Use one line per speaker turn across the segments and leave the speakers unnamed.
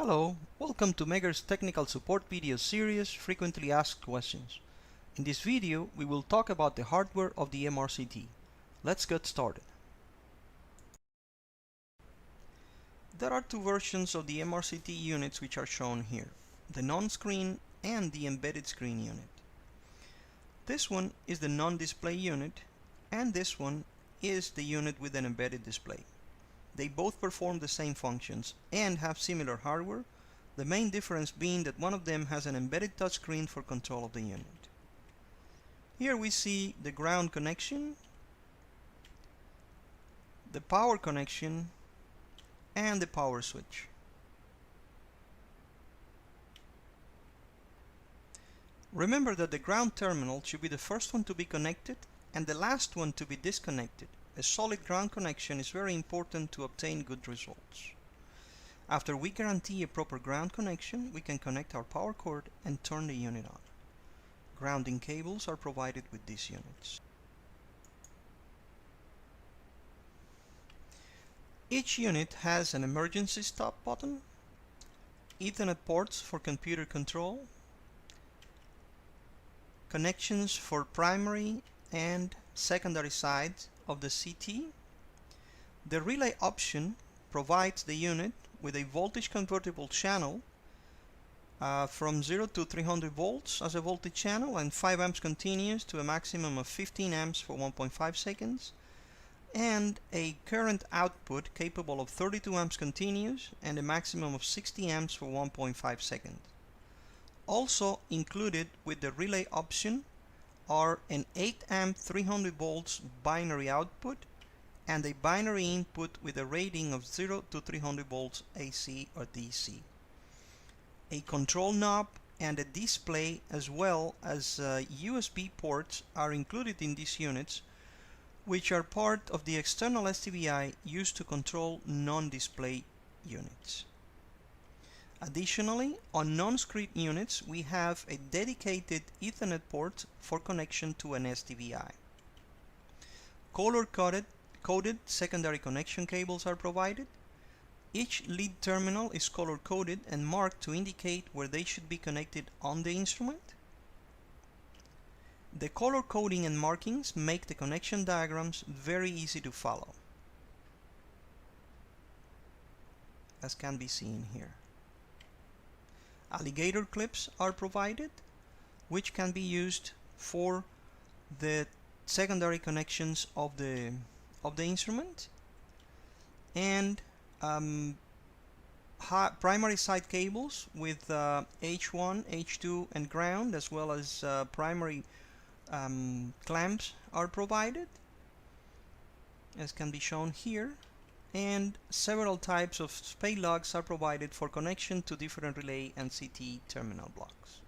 Hello, welcome to Megger's Technical Support video series, Frequently Asked Questions. In this video, we will talk about the hardware of the MRCT. Let's get started. There are two versions of the MRCT units which are shown here, the non-screen and the embedded screen unit. This one is the non-display unit, and this one is the unit with an embedded display. They both perform the same functions and have similar hardware, the main difference being that one of them has an embedded touchscreen for control of the unit. Here we see the ground connection, the power connection, and the power switch. Remember that the ground terminal should be the first one to be connected and the last one to be disconnected. A solid ground connection is very important to obtain good results. After we guarantee a proper ground connection, we can connect our power cord and turn the unit on. Grounding cables are provided with these units. Each unit has an emergency stop button, Ethernet ports for computer control, connections for primary and secondary sides of the CT. The relay option provides the unit with a voltage convertible channel from 0 to 300 volts as a voltage channel and 5 amps continuous to a maximum of 15 amps for 1.5 seconds, and a current output capable of 32 amps continuous and a maximum of 60 amps for 1.5 seconds. Also included with the relay option are an 8 amp 300 volts binary output and a binary input with a rating of 0 to 300 volts AC or DC. A control knob and a display as well as USB ports are included in these units, which are part of the external STBI used to control non-display units. Additionally, on non-screen units, we have a dedicated Ethernet port for connection to an STBI. Color-coded secondary connection cables are provided. Each lead terminal is color-coded and marked to indicate where they should be connected on the instrument. The color coding and markings make the connection diagrams very easy to follow, as can be seen here. Alligator clips are provided, which can be used for the secondary connections of the instrument, and primary side cables with H1, H2 and ground, as well as primary clamps are provided, as can be shown here, and several types of spay lugs are provided for connection to different relay and CT terminal blocks.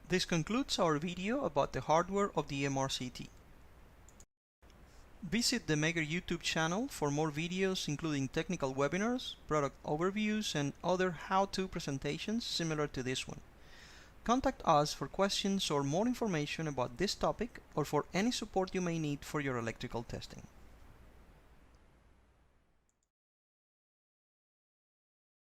This concludes our video about the hardware of the MRCT. Visit the Megger YouTube channel for more videos including technical webinars, product overviews, and other how-to presentations similar to this one. Contact us for questions or more information about this topic or for any support you may need for your electrical testing.